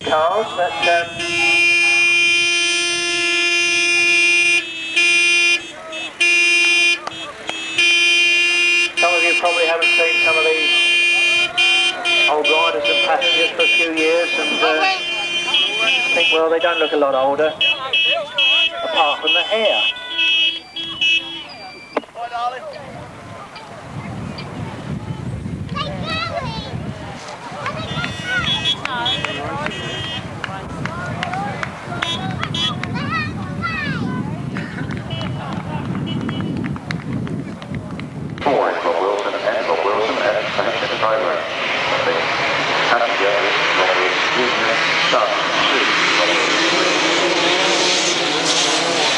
Cars, but some of you probably haven't seen some of these old riders and passengers for a few years and think, well, they don't look a lot older, apart from the hair. Bye, darling.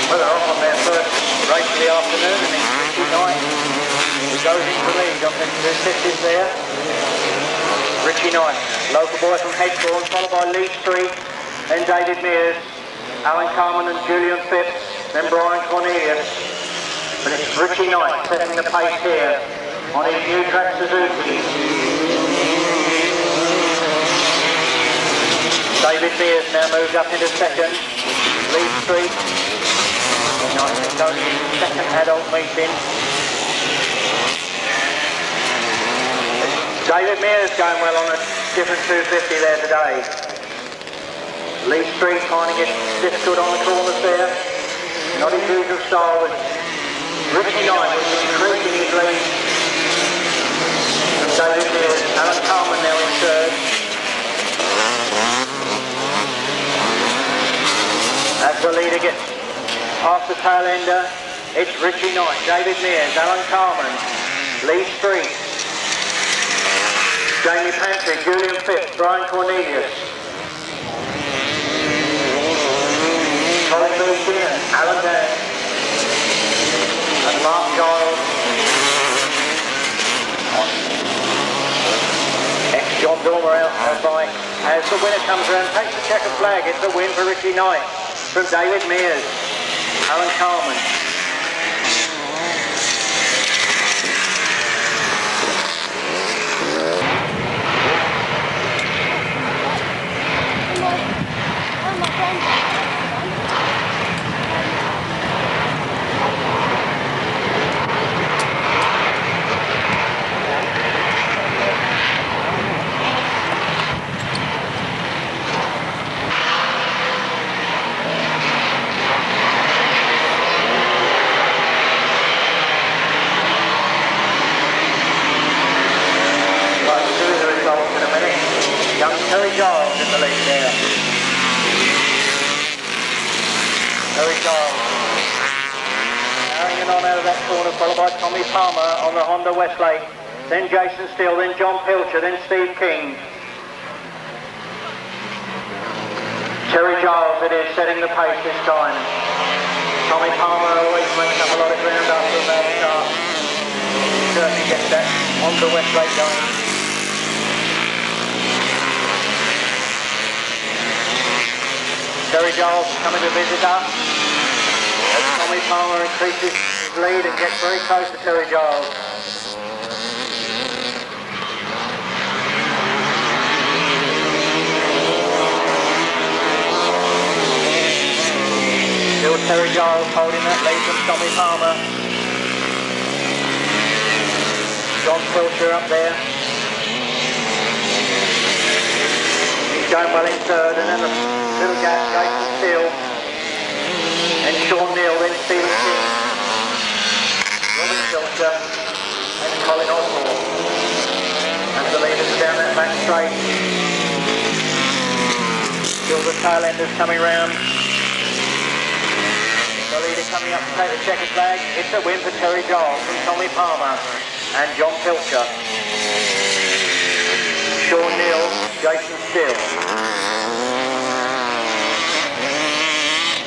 Well, they're off on their first race of the afternoon, and it's Ritchie Knight who goes into the lead. Up into the 50s there. Ritchie Knight, local boy from Hedgebourne, followed by Lee Street, then David Mears, Allan Carman and Julian Phipps, then Brian Cornelius. But it's Ritchie Knight setting the pace here on his new track Suzuki. David Mears now moves up into second. Lee Street. Nice to go to his second adult meeting. David Mears going well on a different 250 there today. Lee Street finding it difficult on the corners there. Not his usual style, but Ritchie Knight was increasing his lead from David Mears. Allan Carman now in third. As the leader gets past the tail ender, it's Ritchie Knight, David Mears, Allan Carman, Lee Street, Jamie Pantry, Julian Phipps, Brian Cornelius, Colin Wilson, Allan Dan, and Mark Giles. Ex-John Dormer out her bike. As the winner comes around, takes the checkered flag. It's a win for Ritchie Knight from David Mears, Allan Carman. Giles in the lead there. Giles carrying on out of that corner, followed by Tommy Palmer on the Honda Westlake, then Jason Steele, then John Pilcher, then Steve King. Giles it is, setting the pace this time. Tommy Palmer always makes up a lot of ground after a bad start. Certainly gets that Honda Westlake going. Giles coming to visit us as Tommy Palmer increases his lead and gets very close to Giles. Still Giles holding that lead from Tommy Palmer. John Pilcher up there. He's going well in third, and then the little gap, Jason Steele, and Sean Neal, then Stephen King, Robbins Pilcher, and Colin Osborne. As the leaders down that back straight. Still the tail enders coming round. The leader coming up to take the checkered flag. It's a win for Giles from Tommy Palmer and John Pilcher. Sean Neal, Jason Steele.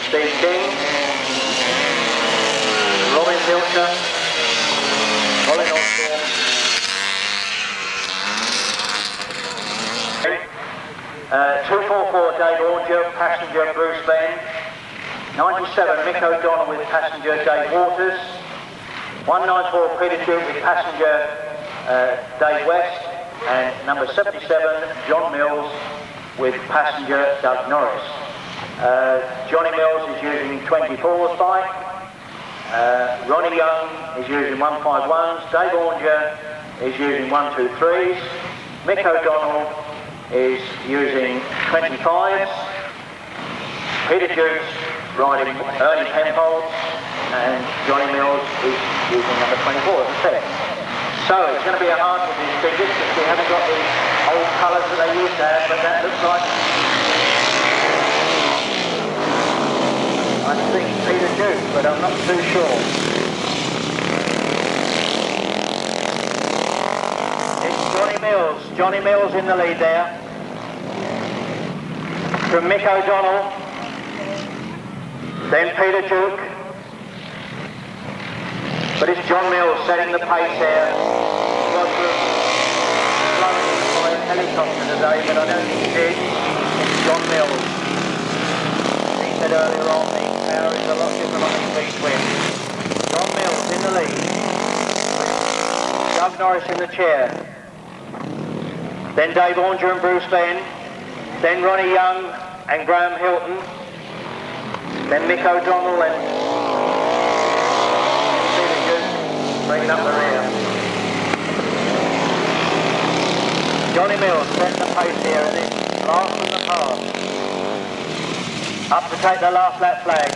Steve King, Robin Pilcher, Colin Osborne, 244 Dave Aungier, passenger Bruce Ben, 97 Mick O'Donnell with passenger Dave Waters, 194 Peter Duke with passenger Dave West, and number 77 John Mills with passenger Doug Norris. Johnny Mills is using 24s bike. Ronnie Young is using 151s. Dave Aungier is using 123s. Mick O'Donnell is using 25s. Peter Jukes riding early Penfold, and Johnny Mills is using number 24 as I said. So it's going to be a hard one with these figures because we haven't got the old colours that they used to have, but that looks like, I think, Peter Jukes, but I'm not too sure. It's Johnny Mills in the lead there. From Mick O'Donnell, then Peter Duke, but it's John Mills setting the pace there. He was flown by a helicopter today, but I don't think he did. It's John Mills. He said earlier on the power is a lot different on the V-twin. John Mills in the lead. Doug Norris in the chair. Then Dave Aungier and Bruce Penn. Then Ronnie Young and Graham Hilton. Then Mick O'Donnell and Peter Jukes bringing up the rear. Johnny Mills setting the pace here as it's last from the pass. Up to take the last lap flag.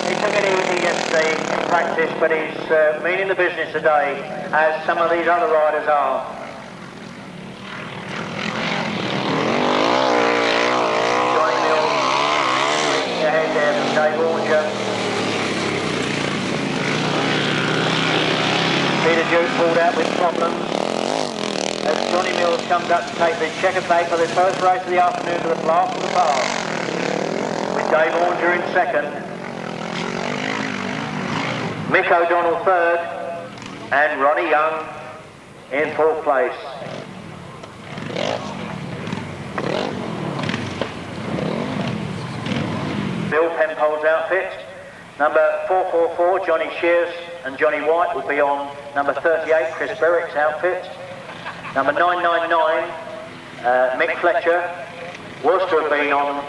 He took it easy yesterday in practice, but he's meaning the business today, as some of these other riders are. Johnny Mills leading ahead there from Dave Aungier. Peter Duke pulled out with problems as Johnny Mills comes up to take the checker flag for the first race of the afternoon to the last of the pass, with Dave Aungier in second, Mick O'Donnell third, and Ronnie Young in fourth place. Bill Penfold's outfit, number 444 Johnny Shears and Johnny White will be on number 38 Chris Berwick's outfit. Number 999 Mick Fletcher was to have been on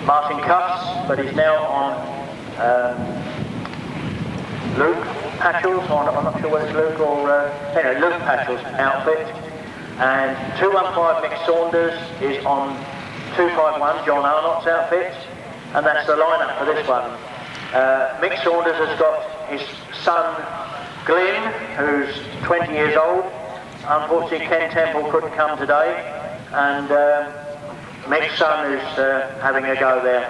Martin Cuffs, but he's now on Luke Patchell's, I'm not sure whether it's Luke or anyway, Luke Patchell's outfit. And 215 Mick Saunders is on 251 John Arnott's outfit, and that's the lineup for this one. Mick Saunders has got his son Glyn, who's 20 years old. Unfortunately Ken Temple couldn't come today, and Mick's son is having a go there.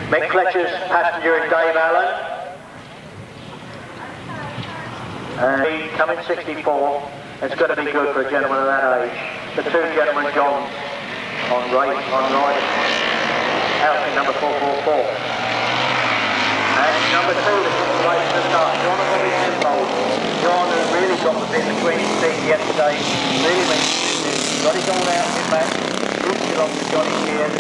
Mick Fletcher's passenger is Dave Allan. He coming 64. It's going to be good for a gentleman of that age. The two gentlemen Johns on riding outfit number 444. And number 2 that took the race to the start, John and Bobby Penfold. John has really got the bit between his feet yesterday. Really got his old outfit back. Moved it off to Johnny Shears.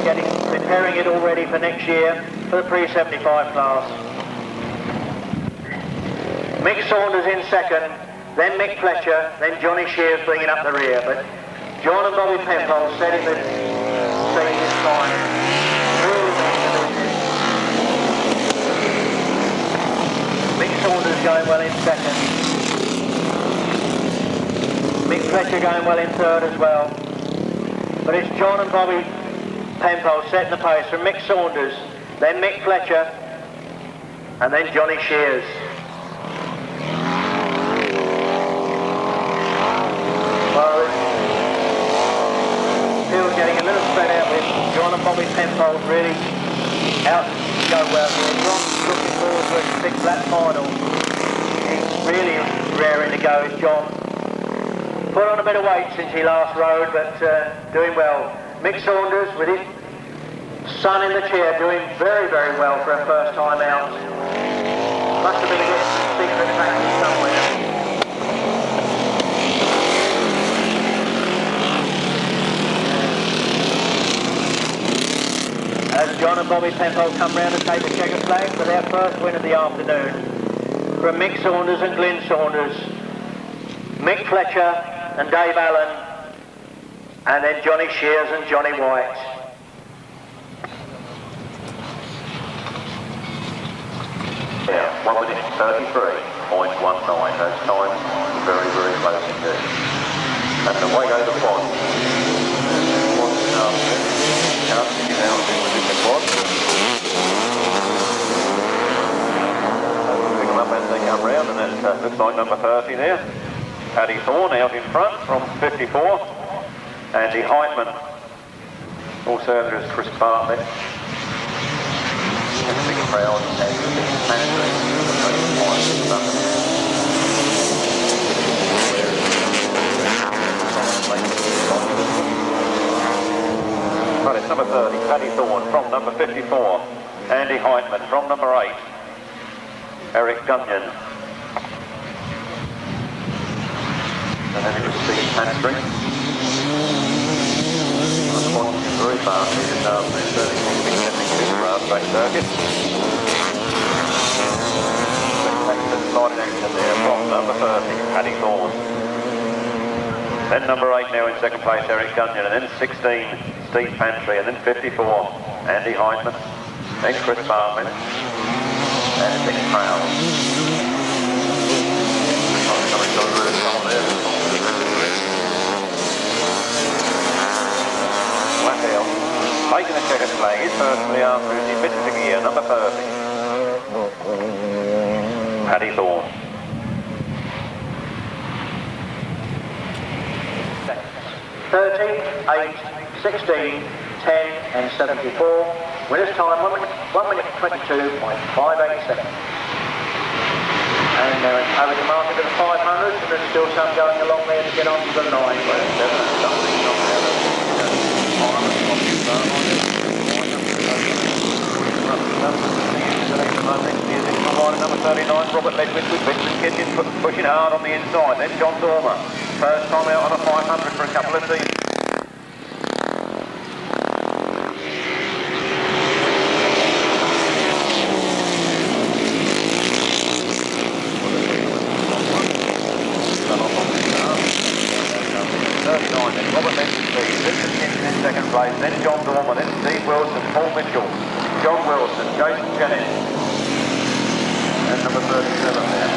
He's preparing it already for next year for the pre-75 class. Mick Saunders in second, then Mick Fletcher, then Johnny Shears bringing up the rear. But John and Bobby Penfold setting the scene this time. Mick Saunders going well in second. Mick Fletcher going well in third as well. But it's John and Bobby Penfold setting the pace from Mick Saunders, then Mick Fletcher, and then Johnny Shears. Well, Phil's getting a little spread out with John and Bobby Penfold really out to go well here. John's looking forward to a 6-lap final. He's really raring to go, is John. Put on a bit of weight since he last rode, but doing well. Mick Saunders with his son in the chair doing very, very well for a first time out. Must have been a good secret practice somewhere. As John and Bobby Penfold come round to take the checker flag for their first win of the afternoon. From Mick Saunders and Glyn Saunders, Mick Fletcher and Dave Allan, and then Johnny Shears and Johnny White. Yeah, 1 minute 33.19. Those times very, very close indeed. And away go the quad. Can't stick it out with the quad. Pick them up as they come round, and that looks like number 30 there. Paddy Thorne out in front from 54. Andy Heitman. Also there is Chris Bartlett. And a big crowd and the big pantry. Right, it's number 30, Paddy Thorne from number 54. Andy Heitman from number 8. Eric Duncan. And then it was Steve Pantry. Very fast, he didn't know, he's certainly getting to the Grasstrack circuit. Sliding action there from number 30, Paddy Thorne. Then number 8 now in second place, Eric Duncan, and then 16, Steve Pantry, and then 54, Andy Heitman, then Chris Bartlett, and Mick Taking a checkered flag is personally after his mid gear, number 30. Paddy Thorne. 30, 8, 16, 10 and 74. Winner's time 1 minute 22.58 seconds. And now it's over to market at the 500, and there's still some going along there to get on to the 9. Number 39, Robert Ledwith with Kinchin pushing hard on the inside. Then John Dormer, first time out on a 500 for a couple of seasons. Robert Ledwith leads, Richard Kinchin in second place, then John Dormer, then Steve Wilson, Paul Mitchell, John Wilson, Jason Jennett, and number 37 there.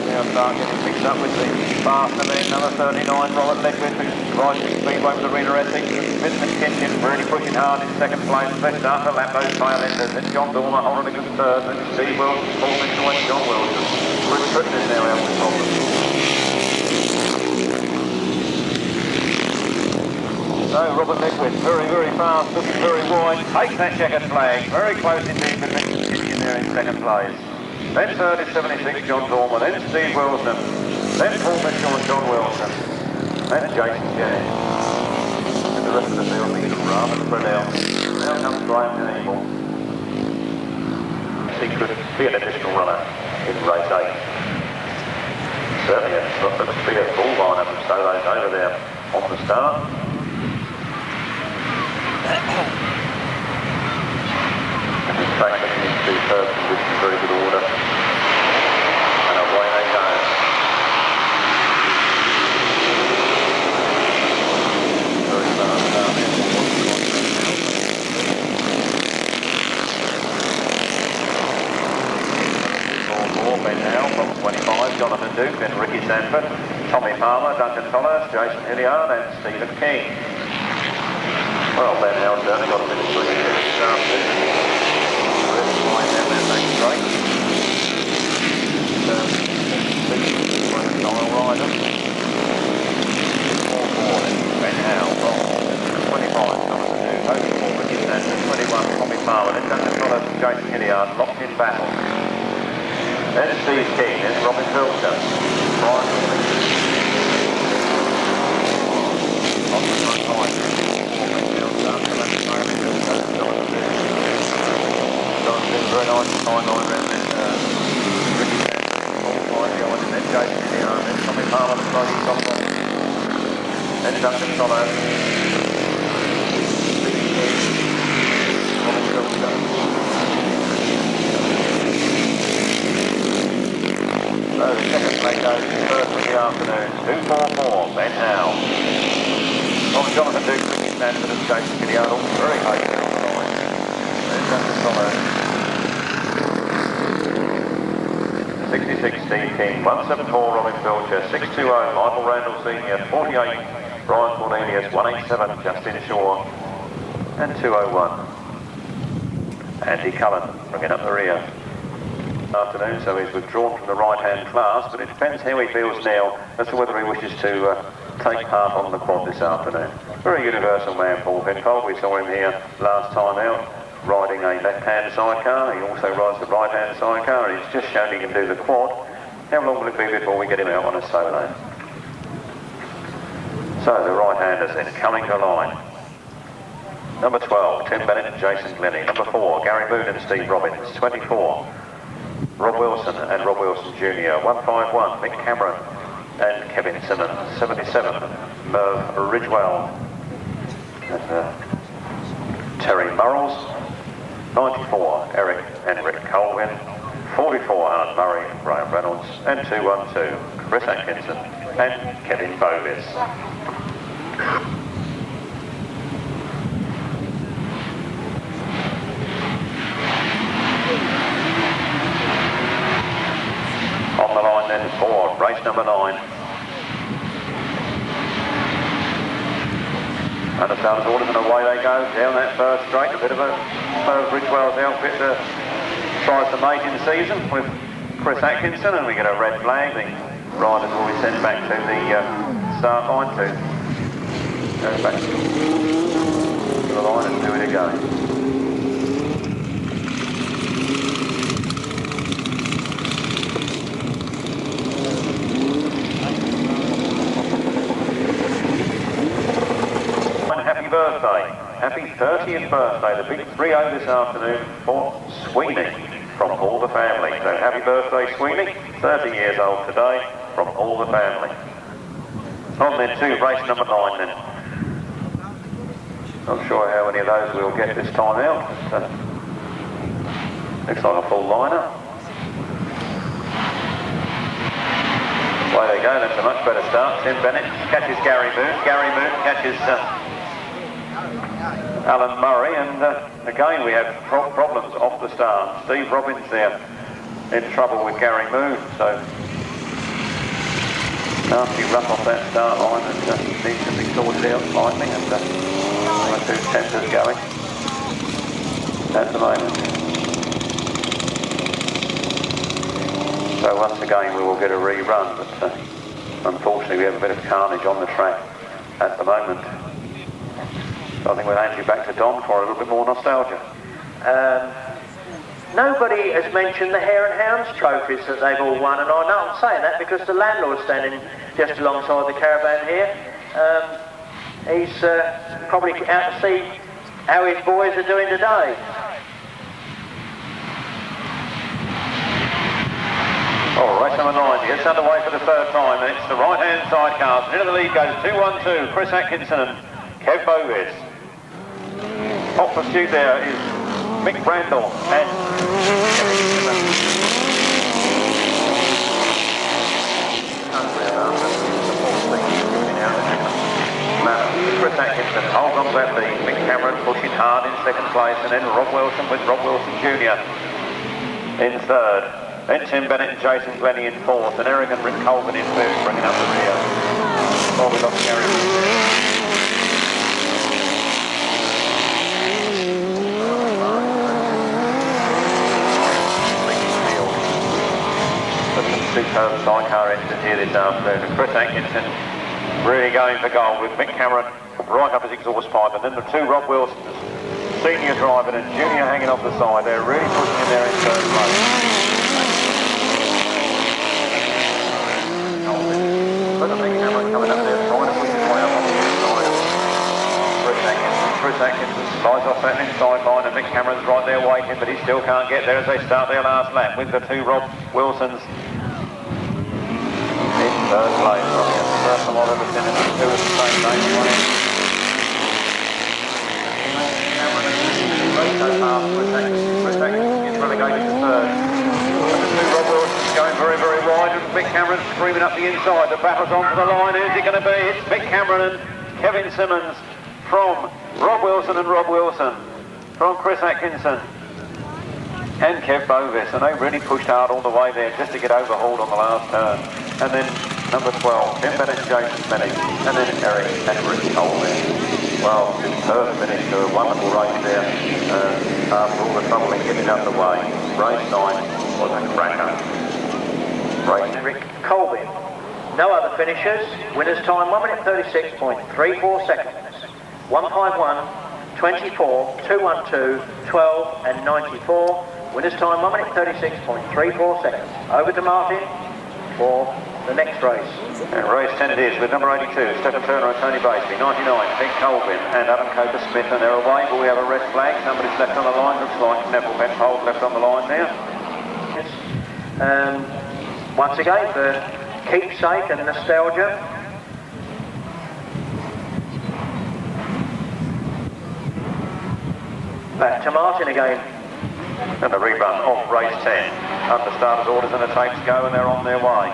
Now start getting picked up with the faster man, number 39, Robert Ledwith, who's rising speedway with Arena Essex. Vincent Kinchin really pushing hard in second place. Best after lap those tail enders. Then John Dormer holding a good third. Then Steve Wilson, Paul Mitchell and John Wilson. Tritton is now out the top. So Robert Ledwith, very, very fast, looking very wide. Takes that checkered flag. Very close indeed with Vincent Kinchin there in second place. Then third is 76, John Dormer, then Steve Wilson, then Paul Mitchell and John Wilson, then Jason Jennett. And the rest of the field being rather spread out. Now comes Graham and Eagle. He could be an additional runner in race 8. Certainly it's got to be a full lineup of solos over there on the start. And in fact, into third position, very good order. And away they go. Very fast down there. More men now from 25, Jonathan Duke, then Ricky Sandford, Tommy Palmer, Duncan Tolhurst, Jason Hilliard, and Stephen King. Well, Ben Howard's certainly got a bit of swing here this afternoon. Line down there, thanks, great. Rider. Ben Howe from 25, Jonathan Duke, Hope Ricky Sandford, 21, Tommy Palmer, then Duncan Tolhurst and Jason Hilliard, locked in battle. Then Steve King, then Robin Pilcher. On the front line. Very nice fine line around then. Ricky Sandford, all fine going, and then Jason Hilliard, then Tommy Palmer, the side he's off on. Then Duncan Tolhurst. Steve King. Robin Pilcher. So the second play goes first of the afternoon, 244, Ben Howe. From Jonathan Duke, Ricky Sandford and Jason Hilliard, all very high on the line. There's Duncan Tolhurst. 66 Steve King, 174 Robin Pilcher, 620 Michael Randall Senior, 48 Brian Cornelius, 187 Justin Shaw, and 201 Andy Cullen bringing up the rear. Afternoon, so he's withdrawn from the right-hand class, but it depends how he feels now as to whether he wishes to take part on the quad this afternoon. Very universal man, Paul Penfold. We saw him here last time out riding a left-hand sidecar. He also rides the right-hand sidecar. He's just shown he can do the quad. How long will it be before we get him out on a solo? So the right-handers then coming to line. Number 12, Tim Bennett and Jason Glennie. Number 4, Gary Moon and Steve Robbins. 24, Rob Wilson and Rob Wilson Jr. 151, Mick Cameron and Kevin Simmons. 77, Merv Ridgewell and Terry Murrells. 94, Eric and Rick Colwyn. 44, Art Murray and Graham Reynolds. And 212, Chris Atkinson and Kevin Bovis. On the line then for race number 9. And the starters orders and away they go down that first straight. A bit of a Ridgewell's outfit tries to mate in season with Chris Atkinson, and we get a red flag. The riders will be sent back to the start line to go back to the line and do it again. Happy birthday. Happy 30th birthday. The big 3-0 this afternoon for Sweeney from all the family. So happy birthday, Sweeney. 30 years old today from all the family. On then to race number 9 then. Not sure how many of those we'll get this time out. But, looks like a full lineup. Away they go. That's a much better start. Tim Bennett catches Gary Moon. Gary Moon catches Alan Murray, and again we have problems off the start. Steve Robbins there in trouble with Gary Moon, so nasty rough off that start line, and needs to be sorted out slightly, and one or two tempers going at the moment. So once again we will get a rerun, but unfortunately we have a bit of carnage on the track at the moment. I think we'll hand you back to Don for a little bit more nostalgia. Nobody has mentioned the Hare and Hounds trophies that they've all won, and I know I'm saying that because the landlord's standing just alongside the caravan here. He's probably out to see how his boys are doing today. All right, number 9 gets underway for the third time, and it's the right-hand sidecars. Into the lead goes 212, Chris Atkinson and Kev Bovis. Off pursuit there is Mick Randall and Kevin Simmons. Chris Atkinson holds on to that lead. Mick Cameron pushing hard in second place, and then Rob Wilson with Rob Wilson Jr. in third. Then Tim Bennett and Jason Glennie in fourth, and Eric and Rick Colvin in fifth, bringing up the rear. Well, we lost Gary there. Superb sidecar engine here this afternoon, and Chris Atkinson really going for goal with Mick Cameron right up his exhaust pipe, and then the two Rob Wilsons, senior driving and junior hanging off the side. They're really pushing in there in third place. But Mick Cameron coming up there trying to push his way up on the inside. Chris Atkinson slides off that inside line, and Mick Cameron's right there waiting, but he still can't get there as they start their last lap with the two Rob Wilsons in third place. Probably the first time I've ever seen them two at the same time. Cameron and so far with Cameron screaming up the inside. The battle's on for the line. Who's it going to be? It's Mick Cameron and Kevin Simmons from Rob Wilson and Rob Wilson from Chris Atkinson and Kev Bovis, and they really pushed hard all the way there just to get overhauled on the last turn. And then number 12, Tim Bennett, James Bennett, and then Eric and Ritchie there. Well, superb finish to a wonderful race there. After all the trouble in getting out of the way, race 9 was a cracker. Rick Colvin. No other finishers. Winner's time 1 minute 36.34 seconds. 151, 24, 212, 12 and 94. Winner's time 1 minute 36.34 seconds. Over to Martin for the next race. And race 10 it is with number 82, Stephen Turner and Tony Batesby, 99, Pete Colvin and Adam Cowper-Smith, and they're away, but we have a red flag. Somebody's left on the line, looks like Neville Penfold left on the line now. Once again, for keepsake and nostalgia. Back to Martin again. And the rerun of race 10. Under starters' orders and the tapes go, and they're on their way.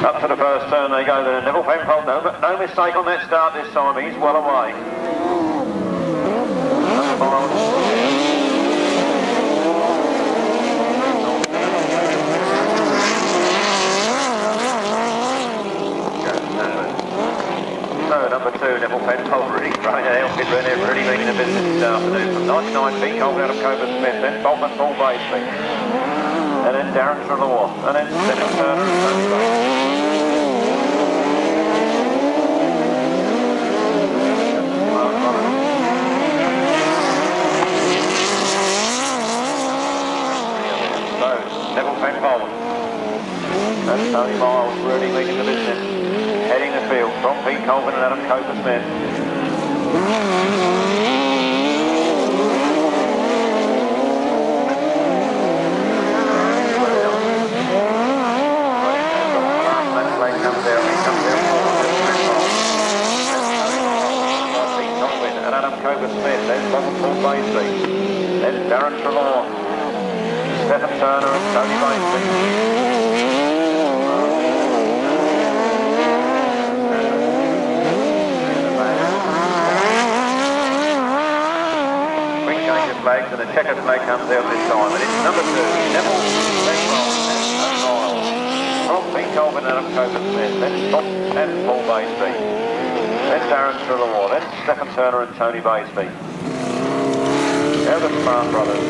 Up to the first turn they go there. Neville Penfold, no mistake on that start this time. He's well away. So number 2, Neville Penfold, really great outfit, really making a business this afternoon. From 99, Pete Colvin out of Cowper-Smith, then Boltman, Paul Batesby, and then Darren Trelaw, and then Stephen Turner and Tony Batesby. So, Neville Penfold, and Tony Miles really making the business. Heading the field from Pete Colvin and Adam Cowper-Smith. Comes there, he comes there. Pete Colvin and Adam Cowper-Smith. Then Paul Batesby. Then Darren Trelaw. Stephen Turner and Tony Batesby. Flags, and the checkered flag comes out this time, and it's number 2, Neville Penfold from Pete Colvin and Adam Cowper-Smith, then Scott and Paul Batesby, then Darren Trelaw, then Stephen Turner and Tony Batesby. Now the Smart Brothers.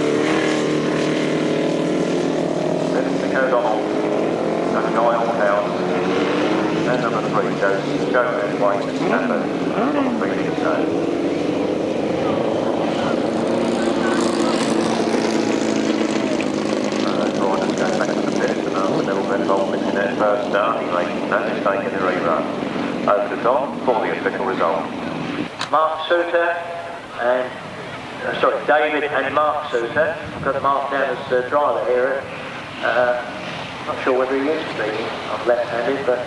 Then it's Mick O'Donnell, and Guy Howe, and number 3, Joe and Wayne Sandford, on the previous day. Missing that first start, he made no mistake in the rerun. Over the top for the official result. Mark Souter and David and Mark Souter. I've got Mark down as the driver here. Not sure whether he used to be. I'm left-handed, but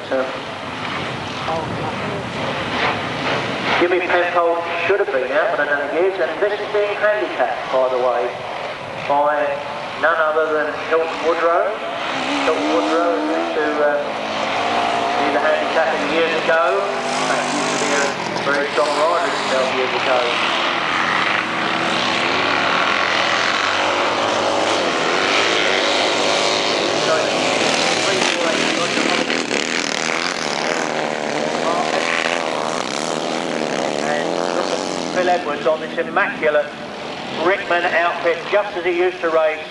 Jimmy Penfold should have been out, but I don't think he is. And this is being handicapped, by the way, by none other than Hilton Woodrow. Hilton Woodrow used to be the handicapping years ago. He used to be a very strong rider himself years ago. And look at Phil Edwards on this immaculate Rickman outfit, just as he used to race.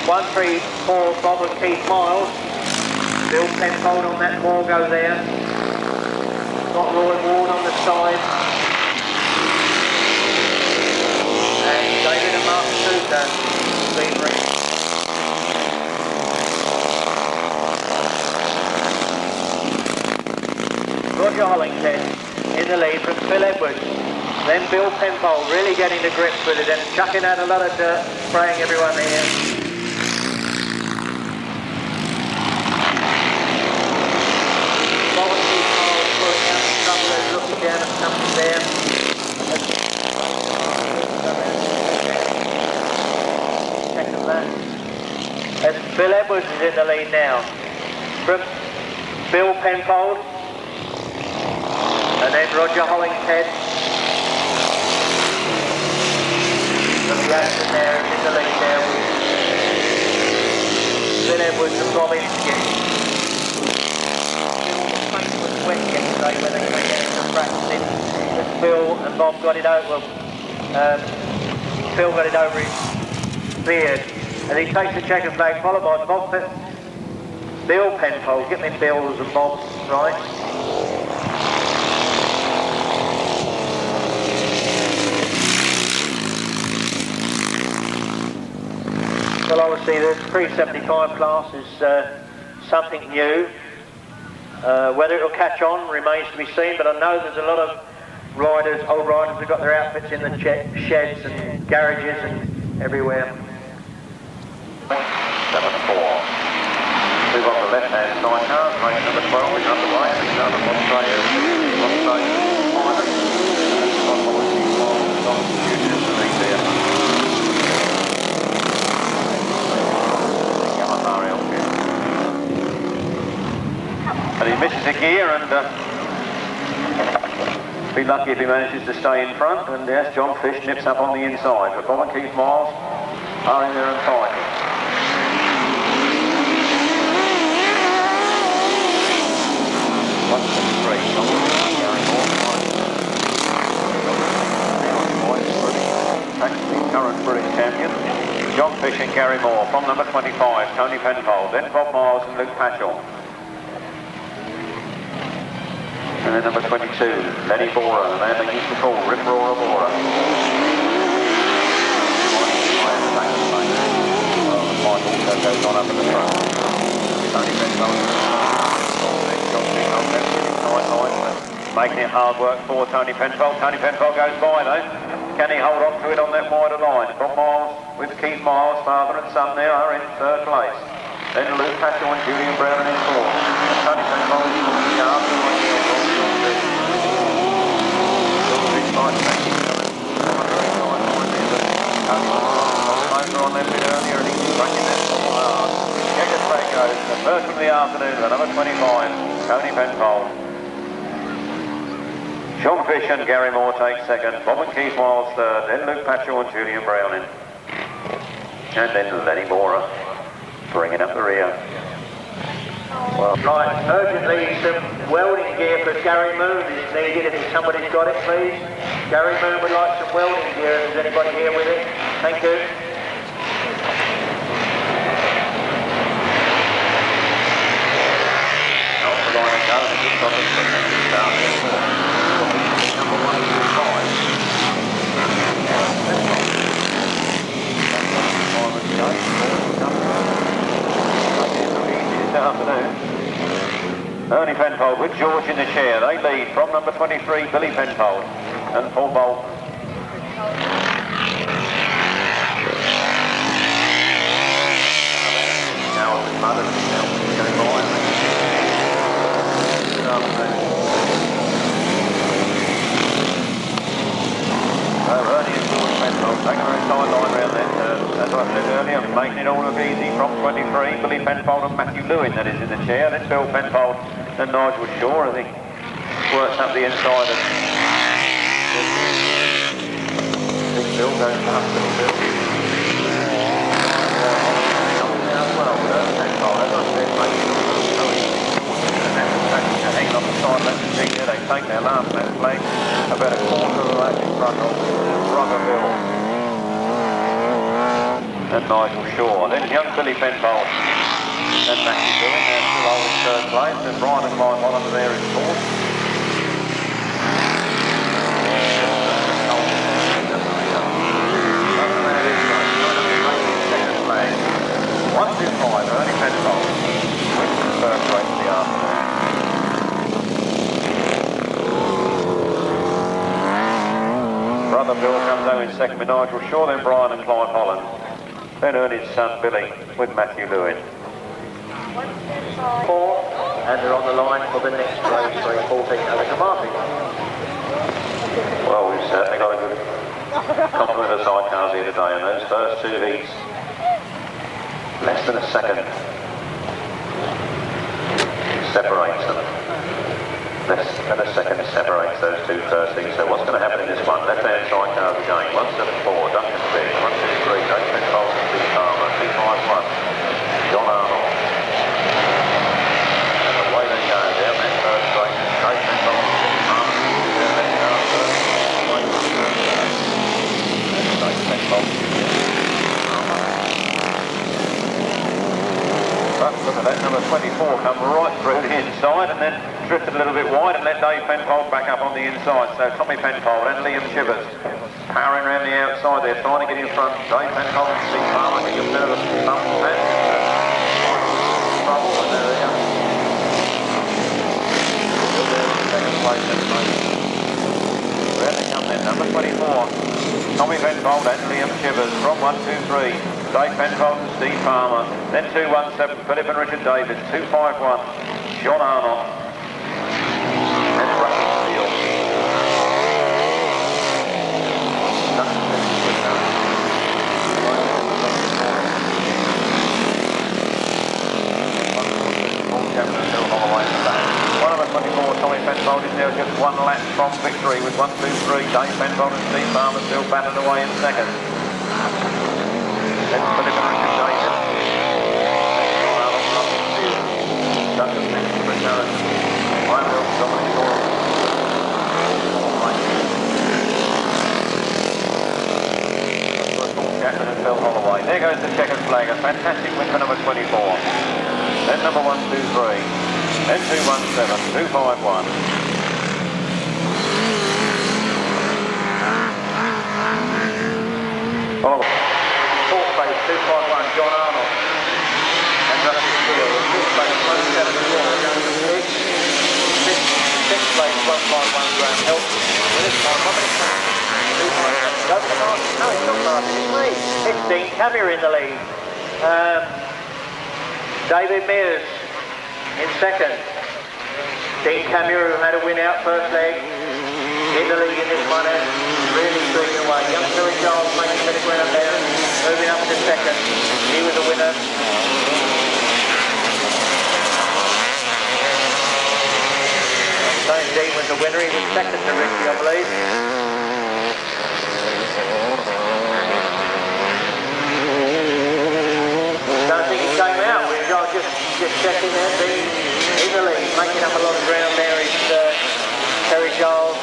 1, 3, 4, Bob and Keith Miles. Bill Penfold on that Morgo there. Got Roy Ward on the side. And David and Mark Souter being Roger Hollington in the lead from Phil Edwards. Then Bill Penfold really getting to grips with it and chucking out a lot of dirt, spraying everyone here. Looking down at something there. Check that. As Bill Edwards is in the lead now. From Bill Penfold. And then Roger Hollingshead. From the Aston there is in the lead there with Bill Edwards and Robbins. Bill was wet yesterday when they came in for practicing. Phil and Bob got it over. Phil got it over his beard. And he takes the checker flag, followed by Bob Bill Penfold. Get me Bills and Bobs right. Well, obviously the 375 class is something new. Whether it'll catch on remains to be seen, but I know there's a lot of riders, old riders, who've got their outfits in the sheds and garages and everywhere. 7-4. Move on the left-hand side now, race number 12 is underway, and it's another Australia. And he misses a gear and be lucky if he manages to stay in front. And yes, John Fish nips up on the inside, but Bob and Keith Miles are in there and fighting. Current British champion, John Fish and Gary Moore from number 25, Tony Penfold, then Bob Miles and Luke Patchell. And then number 22, Lenny Bora, the man they used to call Rip Roarer Bora. Mike also goes on up in the front. Tony Penfold. Making it hard work for Tony Penfold. Tony Penfold goes by though. Can he hold on to it on that wider line? Bob Miles with Keith Miles, father and son there, are in third place. Then Luke Patchell and Julian Brown in fourth. And Tony Penfold is on the yard. On that bit earlier and he's running that full hard. Checker flag goes. The first of the afternoon, the number 25, Tony Penfold. John Fish and Gary Moore take second, Bob and Keith Miles third, then Luke Patchell and Julian Brown in. And then Lenny Bora bringing up the rear. Well, right, urgently some welding gear for Gary Moon is needed if somebody's got it, please. Gary Moon would like some welding gear. Is anybody here with it? Thank you. Off the line and go, and it's got it down there. Number 125. This afternoon. Ernie Penfold with George in the chair. They lead from number 23, Billy Penfold and Paul Bolt. Now his mother is going by. Good afternoon. Ernie and George Penfold taking a very tight line around that, as I said earlier, making it all look easy from 23, Billy Penfold and Matthew Lewin, that is in the chair, then Bill Penfold and Nigel Shaw, as he works up the inside and Big Bill goes past Little Bill. Well, Penfold, as I said, making it all look easy. And that's the hanging off the side left and see there, they take their last lap play about a quarter of the lap in front of Roger Bill and Nigel Shaw. Then young Billy Penfold and Matthew Lewin, they're still holding third place, and Brian and Clive Oliver there in fourth. 125, Ernie Penfold wins the first race of the afternoon. Brother Bill comes home in second with Nigel Shaw, then Brian and Clive Holland. Then Ernie's son Billy with Matthew Lewin. 4, and they're on the line for the next race, 314 over to Martin. Well, we've certainly got a good complement of sidecars here today, and those first two heats Less than a second separates them. Less than a second separates those two first things. So what's going to happen in this one? Left hand side cars again. 174, Duncan Big. 123, Dave Penfold and Steve Palmer. 251, John Arnold. And away they go down that third straight. Dave Penfold and Steve Palmer. Dave Penfold. Look at that, number 24 come right through the inside and then drifted a little bit wide and let Dave Penfold back up on the inside. So Tommy Penfold and Liam Shivers powering around the outside there, trying to get in front. Dave Penfold and Steve Palmer getting a bit of a bump and trouble, and there they go. Still there in second place at the moment. There they come then, number 24. Tommy Penfold and Liam Shivers from 1, 2, 3. Dave Penfold and Steve Palmer. Then 217, Philip and Richard Davis. 251, John Arnold. And Russell Steele. One of the 24, Tommy Penfold is now just one lap from victory with 1, 2, 3. Dave Penfold and Steve Palmer still batting away in second. Then Philip and Richard Davis. Duncan, Chris Harris. Dominic Norris. Jackson and Phil Holloway. There goes the checkered flag. A fantastic win for number 24. Then number 1, 2, 3. Then 217, 251. Oh. Fourth place, 251, John Arnold. And Russell Steele. Fifth place, 174, going to Mick. Sixth place, 151, Graham Hilton. With this time, Robbins. Go for the Martin. No, it's not Martin, it's me. It's Dean Camier in the lead. David Mears in second. Dean Camier, who had a win out first leg. In the lead in this one and really streaking away. Young Terry Giles making a bit of ground there, moving up to second. He was a winner. Tony Dean was the winner. He was second to Ritchie, I believe. Don't think he came out. We were just checking there. Dean in the lead, making up a lot of ground there. Is Terry Giles.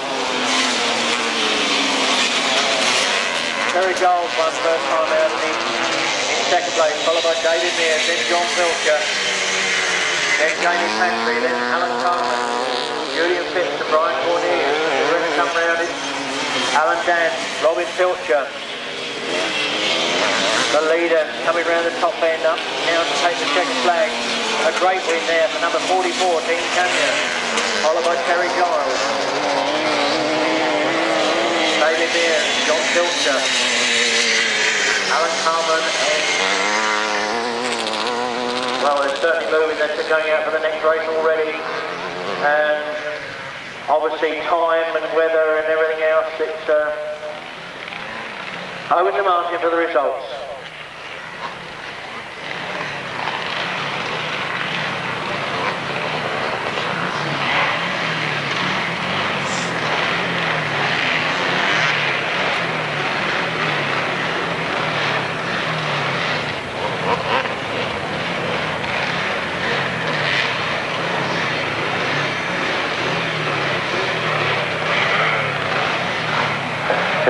Terry Giles won first time out in second place, followed by David Mears, then John Pilcher, then Jamie Pantry, then Alan Carman, Julian Phipps and Brian Cornelius. The rest come round is Alan Dan, Robin Pilcher. The leader coming round the top end up, now to take the checkered flag. A great win there for number 44, Dean Camier, followed by Terry Giles. David Mears, John Pilcher, Alan Carman, and well, they're certainly moving. They're going out for the next race already, and obviously time and weather and everything else. It's over to Martin for the results.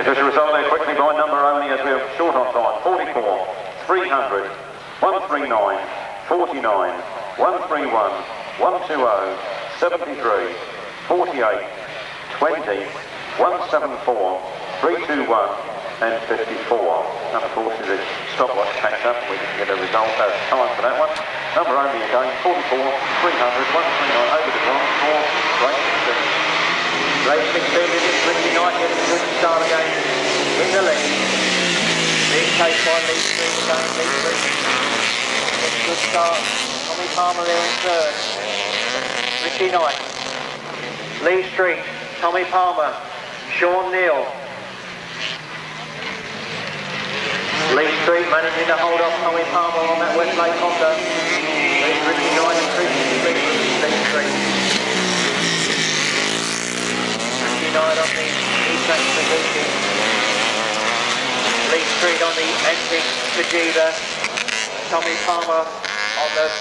Just a result there quickly by number only as we are short on time. 44, 300, 139, 49, 131, 120, 73, 48, 20, 174, 321 and 54. Unfortunately, the stopwatch packed up. We didn't get a result as time for that one. Number only again, 44, 300, 139 over the bronze for race 16. Race 16 in this Ritchie night, getting a good start again in the lead. Being chased by Lee Street again, Lee Street. Getting a good start. Tommy Palmer there in third. Ritchie Knight. Lee Street, Tommy Palmer, Sean Neal. Lee Street managing to hold off Tommy Palmer on that Westlake Honda. There's Ritchie 9 and Lee Street. Ritchie 9 on the Eastern Suzuki. Lee Street on the antique Kajiva. Tommy Palmer on the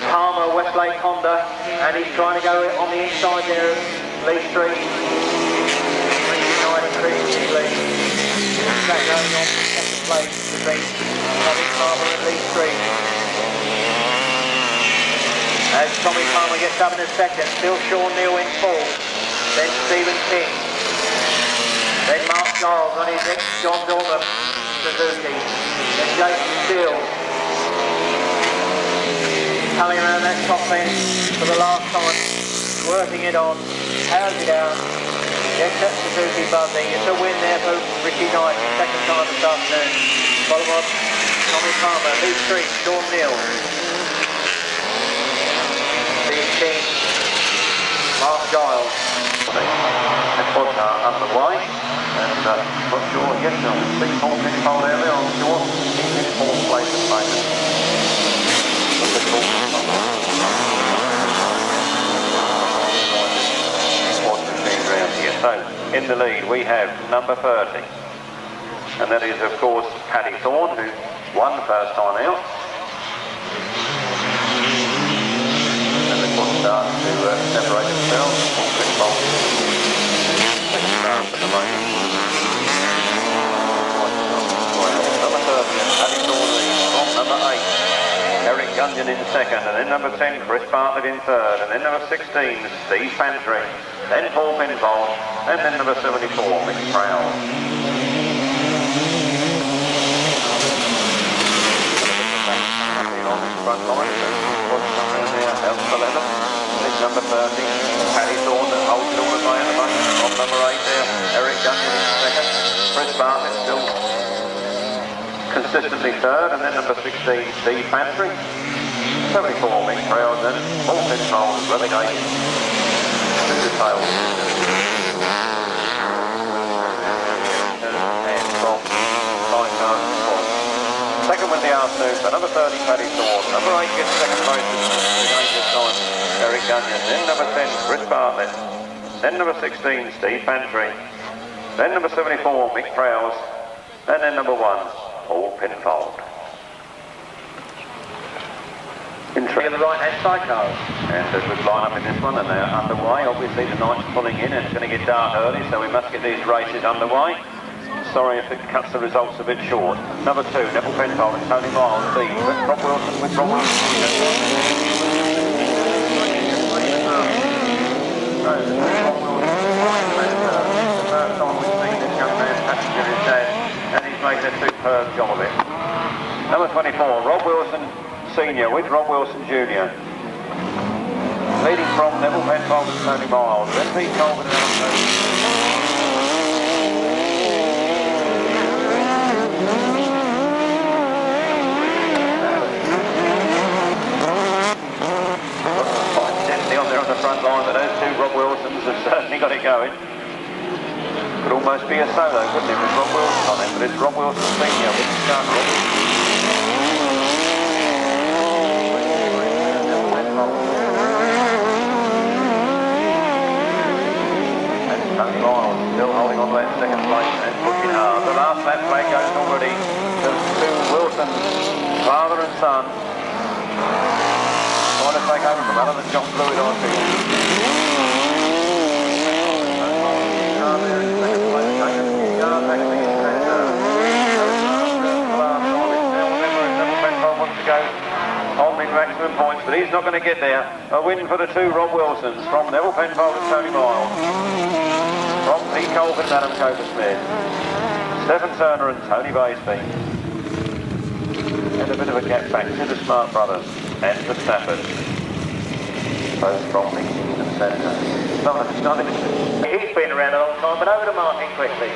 Palmer Westlake Honda, and he's trying to go on the inside there of Lee Street. Ritchie 9 and Lee. That going on second place between Tommy Palmer and Lee Street. As Tommy Palmer gets up in a second, still Sean Neal in fourth, then Stephen King, then Mark Giles on his ex-John Dormer Suzuki, then Jason Steele. Coming around that top end for the last time, working it on, powers it out. Yes, that's Suzuki Buzzy. It's a win there for Ritchie Knight, second time this afternoon. Followed by Tommy Palmer, Lee Street, Sean Neal. Steve King, Mark Giles. This was underway, and not sure, yes, I'll see Paul Penfold out there, I'm sure. He's in fourth place at the moment. So, in the lead we have number 30, and that is of course Paddy Thorne, who won the first time out. And the course starts to separate themselves. At the moment. Number 30, Paddy Thorne leads from number 8. Eric Gunyon in second, and then number 10, Chris Bartlett in third, and then number 16, Steve Pantry, then Paul Penfold, and then number 74, Mick Proud. Front line, then number 30, Paddy Thorne that holds it all the way at the moment, on number 8 there, Eric Gunyon in second, Chris Bartlett still consistently third, and then number 16, Steve Pantry, 74, Mick Proud, then Paul Penfold, relegation to the tail. And from Sidecars. Second win the afternoon for number 30, Paddy Thorne. Number 8 gets second place this time, Eric Gunyon. Then number 10, Chris Bartlett. Then number 16, Steve Pantry. Then number 74, Mick Prowse. And then number 1, Paul Penfold. In the right-hand Sidecars. And a good line-up in this one, and they're underway. Obviously the night's pulling in and it's going to get dark early, so we must get these races underway. Sorry if it cuts the results a bit short. Number 2, Neville Penfold and Tony Miles lead. Rob Wilson with Rob Wilson. And he's made a superb job of it. Number 24, Rob Wilson Senior with Rob Wilson Junior. Leading from Neville Penfold and Tony Miles. Then Pete Colvin and Allan. On there on the front line, but those 2 Rob Wilsons have certainly got it going. Could almost be a solo, couldn't it, with Rob Wilson on it, but it's Rob Wilson Senior with the start. And Tony Miles still holding on to that second place and pushing hard. The last lap flag goes already to Wilson, father and son. Trying to take over from Allan and John Fluid on to wants to go on with maximum points, but he's not going to get there. A win for the 2 Rob Wilsons from Neville Penfold and Tony Miles. From Pete Colvin and Adam Cowper-Smith. Stephen Turner and Tony Baisby. And a bit of a gap back to the Smart Brothers and the Stafford. Both from the Kinchin centre. He's been around a long time, but over to Martin quickly.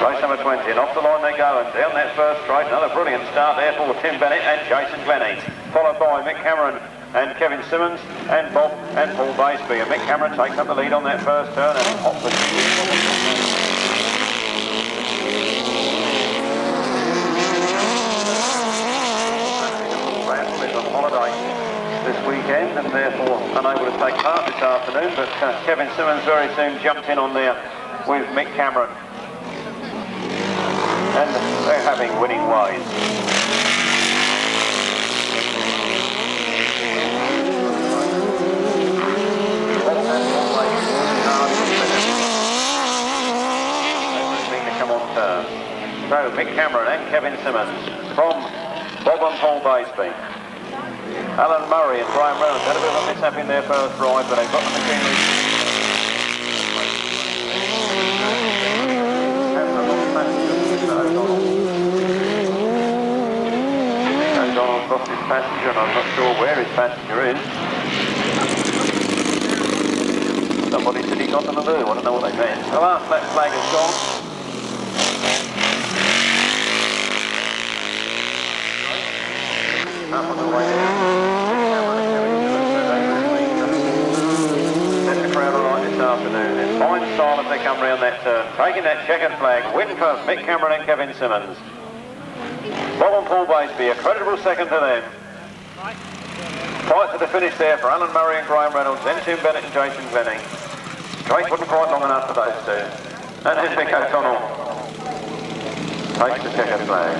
Race number 20, and off the line they go, and down that first straight, another brilliant start there for Tim Bennett and Jason Glennie, followed by Mick Cameron and Kevin Simmons and Bob and Paul Baisby, and Mick Cameron takes up the lead on that first turn, and Hopkins is on holiday this weekend and therefore unable to take part this afternoon, but Kevin Simmons very soon jumped in on there with Mick Cameron. And they're having winning ways. So Mick Cameron and Kevin Simmons from Bob and Paul Baseby. Alan Murray and Brian Reynolds had a bit of a mishap in their first ride, but they've got the machinery. O'Donnell's lost his passenger and I'm not sure where his passenger is. Somebody said he got them a loo, I don't know what they meant. The last lap flag is gone. Up on the way down. Set the crowd alight this afternoon. In fine style as they come round that turn. Taking that checkered flag. Win for Mick Cameron and Kevin Simmons. Bob and Paul Baseby, a creditable second to them. Fight to the finish there for Alan Murray and Graham Reynolds, then Tim Bennett and Jason Glenning. Straight wasn't quite long enough for those two. And then Mick O'Donnell takes the checkered flag.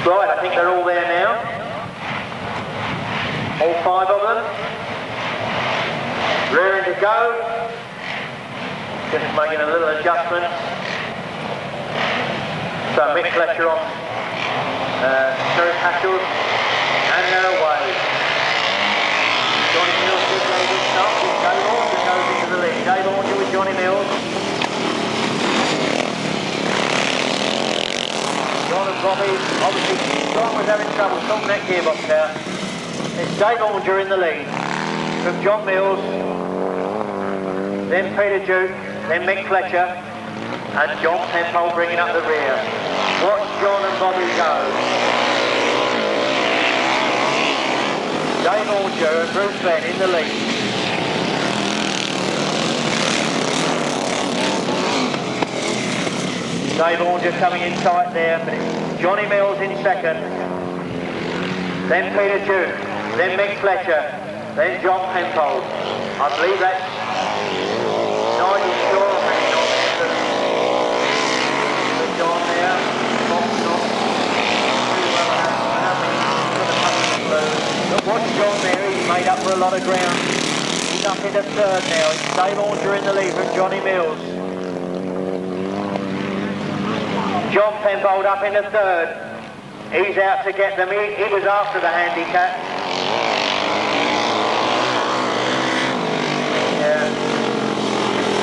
Right, I think they're all there now. All 5 of them. Rearing to go. Just making a little adjustment. So Mick Fletcher on Terry Hatchell. And they're away. Johnny Mills is ready to stop. Dave Aungier goes into the lead. Dave Aungier with Johnny Mills. John and Bobby, obviously, John was having trouble sorting that gearbox out. It's Dave Aungier in the lead. From John Mills, then Peter Duke, then Mick Fletcher, and John Penfold bringing up the rear. Watch John and Bobby go. Dave Aungier and Bruce Penn in the lead. Dave Aungier coming in tight there, but it's Johnny Mills in second. Then Peter Duke, then Mick Fletcher, then John Penfold. I believe that's Nigel Shaw hanging on there for John there. But watch John there, he's made up for a lot of ground. He's up into third now. It's Dave Aungier in the lead from Johnny Mills. John Penfold up into third. He's out to get them. He was after the handicap. Yeah.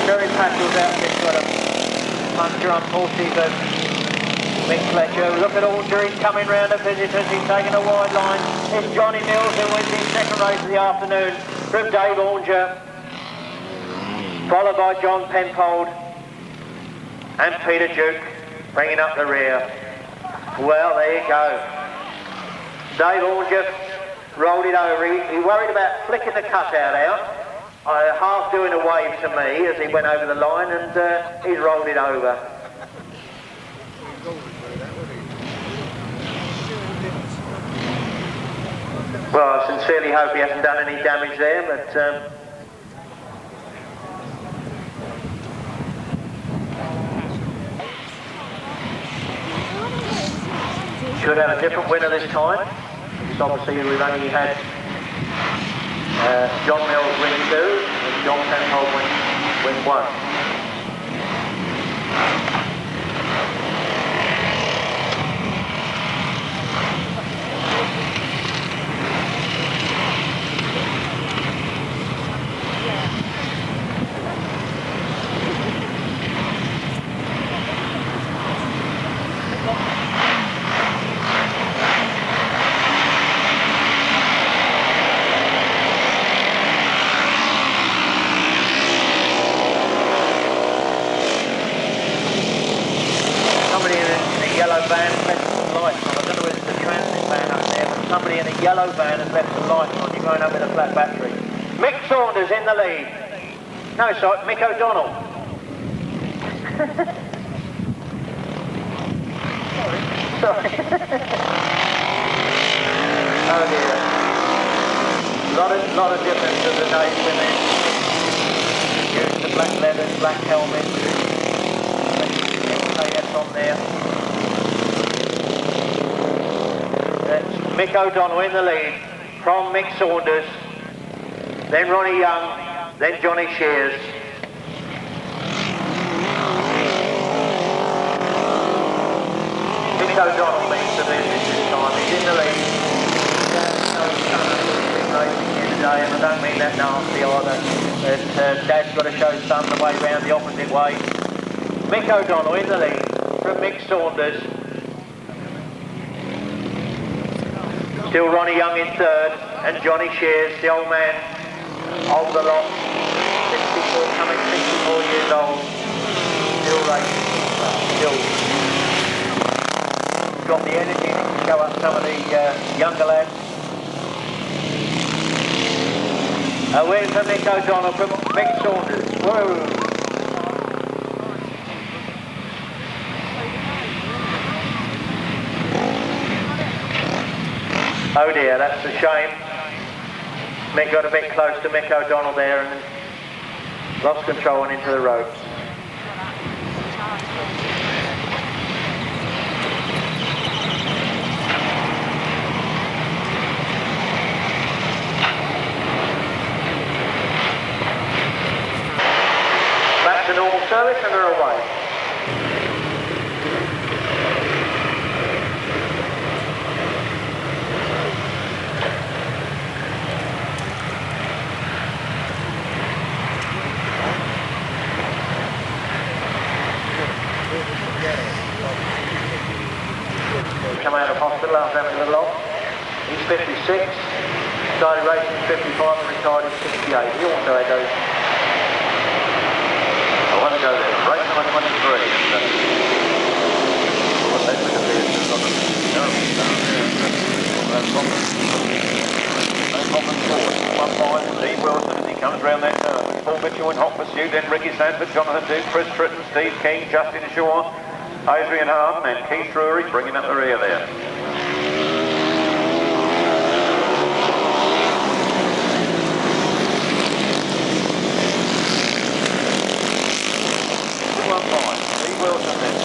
Terry Patchell's out there. Got a puncher unfortunately, but Mick Fletcher. Look at Aungier. He's coming round the visitors. He's taking a wide line. It's Johnny Mills who wins his second race of the afternoon from Dave Aungier. Followed by John Penfold and Peter Duke. Bringing up the rear. Well, there you go. Dave Aungier rolled it over. He worried about flicking the cutout out. Half doing a wave to me as he went over the line, and he's rolled it over. Well, I sincerely hope he hasn't done any damage there, but should have a different winner this time. Because obviously we've only had John Mills win 2 and John Penfold win 1. Yellow van has left some lights on. You're going over the flat battery. Mick Saunders in the lead. No, sorry, Mick O'Donnell. Sorry. Oh dear. Lot of difference of the days when they used the black leathers, black helmets, MKS on there. That's Mick O'Donnell in the lead from Mick Saunders, then Ronnie Young, then Johnny Shears. Mick O'Donnell leads the business this time. He's in the lead. Racing here today, and I don't mean that nasty either. But Dad's got to show Son the way round the opposite way. Mick O'Donnell in the lead from Mick Saunders. Still Ronnie Young in third, and Johnny Shears, the old man of the lot, 64, coming 64 years old, still racing, still got the energy to show up some of the younger lads. A win for Mick O'Donnell from Mick Saunders. Whoa! Oh dear, that's a shame. Mick got a bit close to Mick O'Donnell there and lost control and into the ropes. Back to normal service and they're away. Come out of hospital after having a little off. He's 56, started racing in 55 and retired in 68. He also had those. I want to go there. Race number 23. Steve Wilson as he comes round that turn. Paul Mitchell in hot pursuit, then Ricky Sandford, Jonathan Duke, Chris Tritton, Steve King, Justin Shaw, Adrian Harden and Keith Drury bringing up the rear there. Steve Wilson then.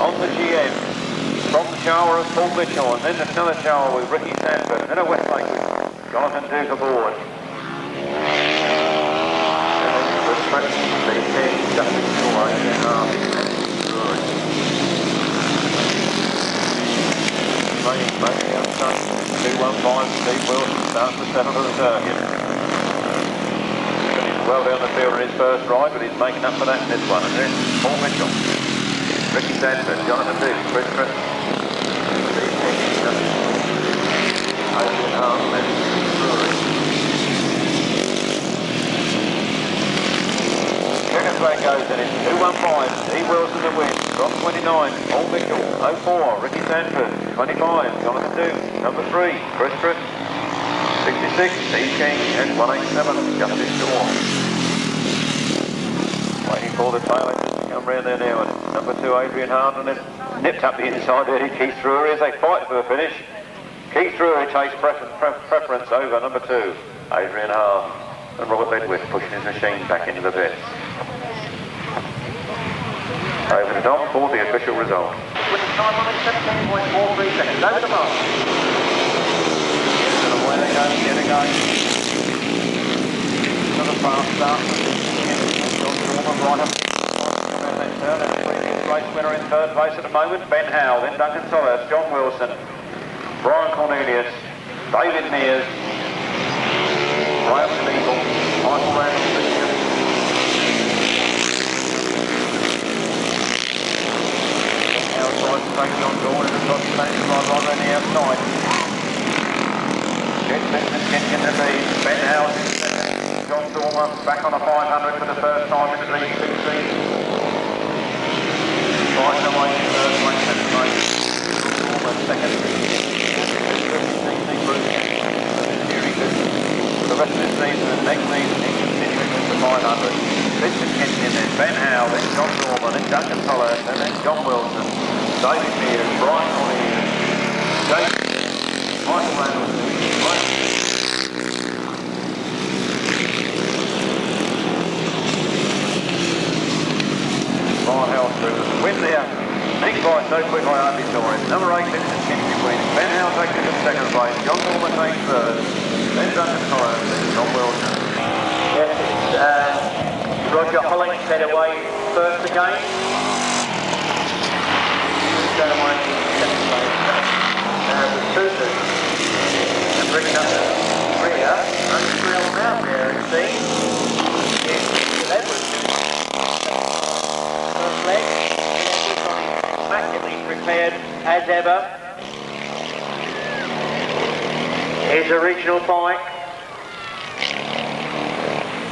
On the GM. From the shower of Paul Mitchell and then another shower with Ricky Sandford and then a Westlake with Jonathan Duke aboard. Chris Tritton, Steve King, Justin Shaw, Adrian Harden and Keith Drury. Making outside 215, Steve Wilson starts the 7th of the circuit. He's well down the field in his first ride, but he's making up for that in this one. And then Paul Mitchell, Ricky Sandford, Jonathan Duke, Chris Tritton, Steve King, Adrian Harden and Drury. Second flag goes in it, 215, Steve Wilson to win, from 29, Paul Mitchell, 04, Ricky Sandford, 25, Jonathan Duke, number 3, Chris Tritton, 66, Steve King, and 187, Justin Shaw. Waiting for the tail engine to come round there now, and number 2, Adrian Harden, and nipped up the inside there, Keith Drury as they fight for the finish. Keith Drury takes preference over number 2, Adrian Harden, and Robert Ledwith pushing his machine back into the pits. Over the top for the official result. With the time on it, 17.43 seconds. Over the mark. And away they go, here they go. Another fast start. John Dorman right up. Race winner in third place at the moment, Ben Howe, then Duncan Tolhurst, John Wilson, Brian Cornelius, David Mears, Graham Steeple, Michael Randall, taking on board and the top standing right on the outside. Kinchin to lead, Ben Howe in second, John Dormer back on a 500 for the first time in the league 16. Right away in third place, second place, Dormer second. For the rest of this season and next season he's continuing with the 500. Vincent Kinchin then, Ben Howe then John Dorman, then Duncan Tolhurst, and then John Wilson, David Mears, Brian Aungier, James, Michael Ledwith, Brian Hellstrom, win there. Nick by so quick I hardly saw it. Number 8, Vincent Kinchin wins. Penn Howe takes it in second place. John Dorman takes third. Then Duncan Tolhurst, then John Wilson. Yes, it's Roger Hollings head away first again. Head away second place. The Souter. And bringing up the rear. Unreal now there, it seems. It's Ledwith. First leg. Immaculately prepared as ever. His original bike.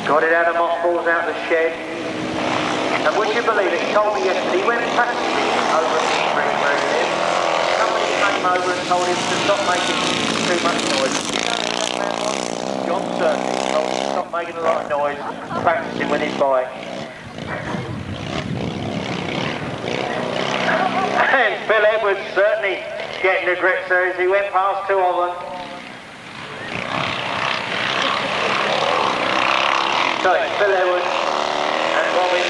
Got it out of mothballs out of the shed. And would you believe it, he told me yesterday, he went practically over at the street where he lives. Somebody came over and told him to stop making too much noise. You know who that man was? John Circuit told him to stop making a lot of noise, practicing with his bike. And Phil Edwards certainly getting the grip there as he went past two of them. So it's Phil Edwards and Robbins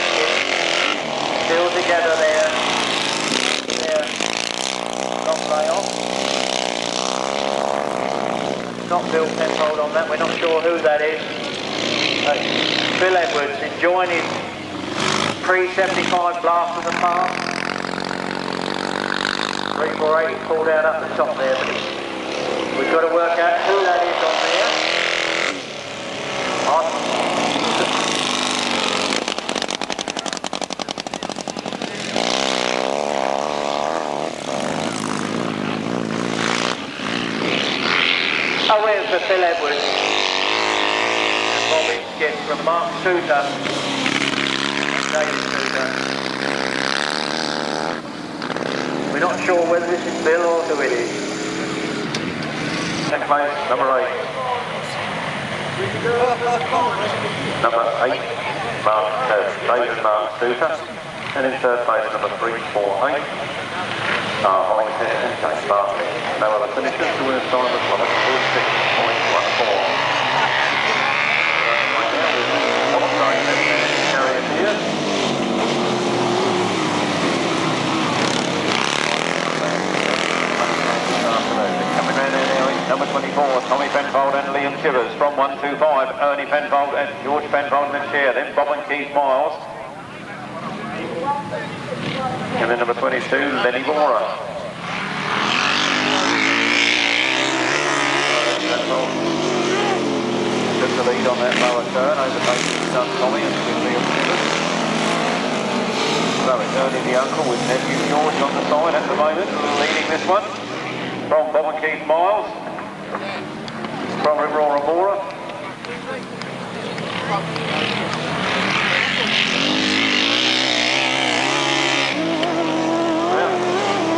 still together there. They're not play off. Not Bill Penfold on that, we're not sure who that is. But Phil Edwards enjoying his pre-75 blast of the past. 3480 pulled out up the top there, but we've got to work out who that is on there. Oh, where's the Phil Edwards? And Robbins gets from Mark Souter and David Souter. We're not sure whether this is Bill or who it is. Second place, number 8. Number 8, David Mark Souter. And in third place, number 348. Hollings and James Bartley. No other finishers to win a time of 46.14. Number 24, Tommy Penfold and Liam Shivers from 125. Ernie Penfold and George Penfold in the chair. Then Bob and Keith Miles. And then number 22, Lenny Bora. Took the lead on that lower turn, overtaking his son Tommy and Liam Shivers. So it's Ernie the uncle with nephew George on the side at the moment, leading this one. From Bob and Keith Miles. From Aurora Bora.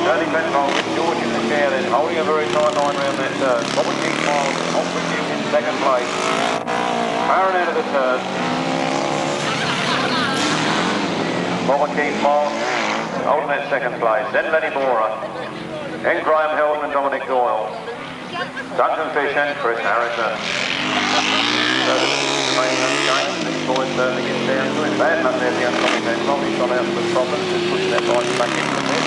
Ernie Penfold with George in the chair then, holding a very tight line around that turn. Bob and Keith Miles off the queue in second place. Powering out of the turn. Bob and Keith Miles holding that second place. Then Lenny Bora. Then Graham Hilton and Dominic Doyle. Duncan Fish and Chris Harrison. So the main game, these boys certainly get down to it. Bad enough there, the uncommon man. Robbie's gone out for the problem, just pushing that bike back into the net.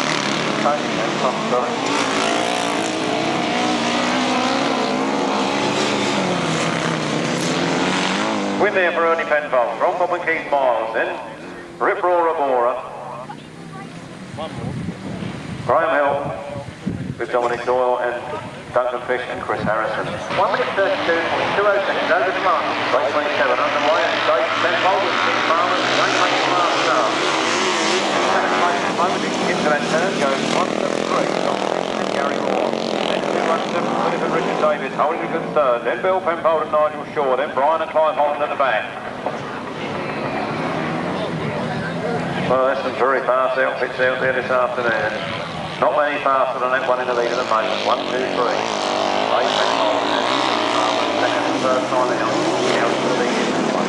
Taking that top sorry. Win there for Ernie Penfold from Bob and Keith Miles. Then Rip Roara Bora. Graham Hilton with Dominic Doyle and Duncan Fish and Chris Harrison. 1 minute 32.20 seconds over the mark. Race 27 underway and Dave Penfold with 6 miles and Jane makes the last start. Second place at the moment into that turn goes 173 and Gary Moore. Then 217 Clifford Richard Davis holding a good third. Then Bill Penfold and Nigel Shaw. Then Brian and Clive Holland at the back. Well, there's some very fast outfits out there this afternoon. Not many faster than that one in the lead at the moment. 1, 2, 3. Ray Penfold and second and third time out. Out to the lead in this one.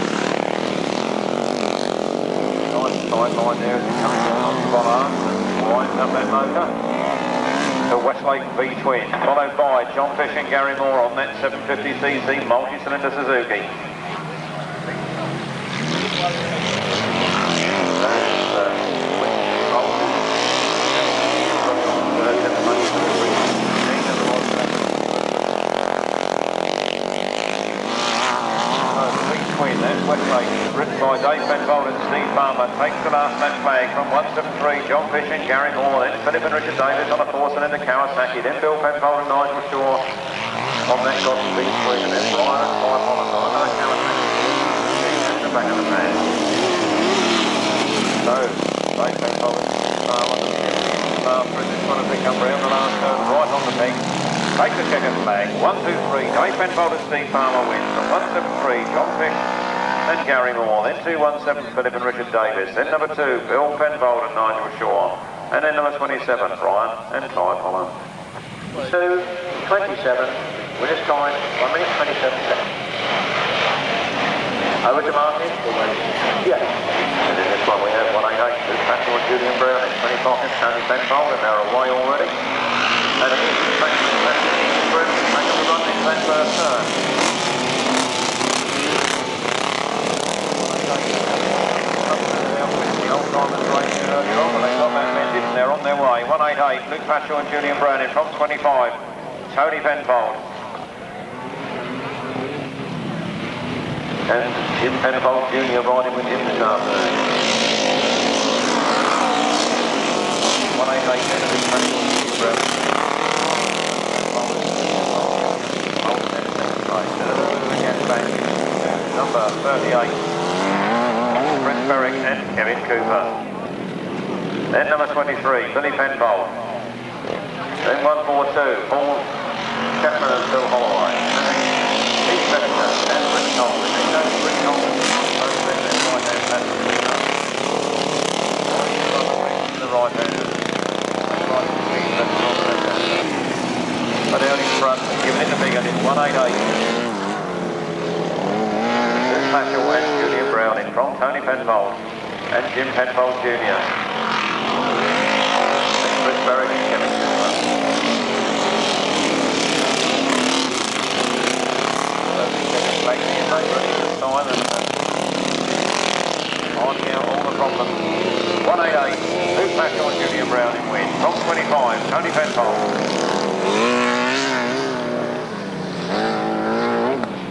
Nice sideline there as he comes down on Bollard and winds up that motor. To Westlake V-twin, followed by John Fish and Gary Moore on that 750cc multi-cylinder Suzuki. That's Westlake, written by Dave Penfold and Steve Palmer, takes the last match flag from 173, John Fish and Gary Moore, then Philip and Richard Davis on a 4-cylinder Kawasaki, then Bill Penfold and Nigel Shaw on that Goss V-twin, and then Brian and Clive Holland on another Kawasaki in the back of the van. So, Dave Penfold and Steve Palmer, last through this one as they come round the last turn, right on the peg. Take the checkered flag, 1, 2, 3, Dave Penfold and Steve Palmer wins from 173, John Fish and Gary Moore, then 217, Philip and Richard Davis, then number 2, Bill Penfold and Nigel Shaw, and then number 27, Brian and Clive Holland. 2:27, winner's time, 1 minute 27 seconds. Over to Martin. Yes. And in this one we have 188, Luke Patrick and Julian Brown, and 20 pockets, Tony Penfold, and they're away already. And it is back to the run into that first turn. The old Diamonds racing earlier on, but they got that mended and they're on their way. 188, Luke Patrick and Julian Brown in from 25, Tony Penfold. And Jim Penfold Jr. riding with him this afternoon. 188 then, Luke Patrick and Julian Brown. Number 38, Chris Berwick and Kevin Cooper. Then number 23, Billy Penfold. Then 142, Paul Chapman and Phil Holloway. Keith Fletcher and Rick Holmes. Rick Holmes. The right hand. But out in front, giving it the big one, it's 188. Fletcher and Julian Brown in from Tony Penfold and Jim Penfold Jr. And Chris Berwick and Kevin Cooper. So we take a flag in ready this time and on here all the problems. 188, Luke Fletcher and Julian Brown in win. From 25, Tony Penfold.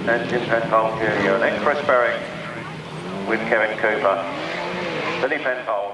And Jim Penfold Jr. and then Chris Berwick with Kevin Cooper. Billy Penfold.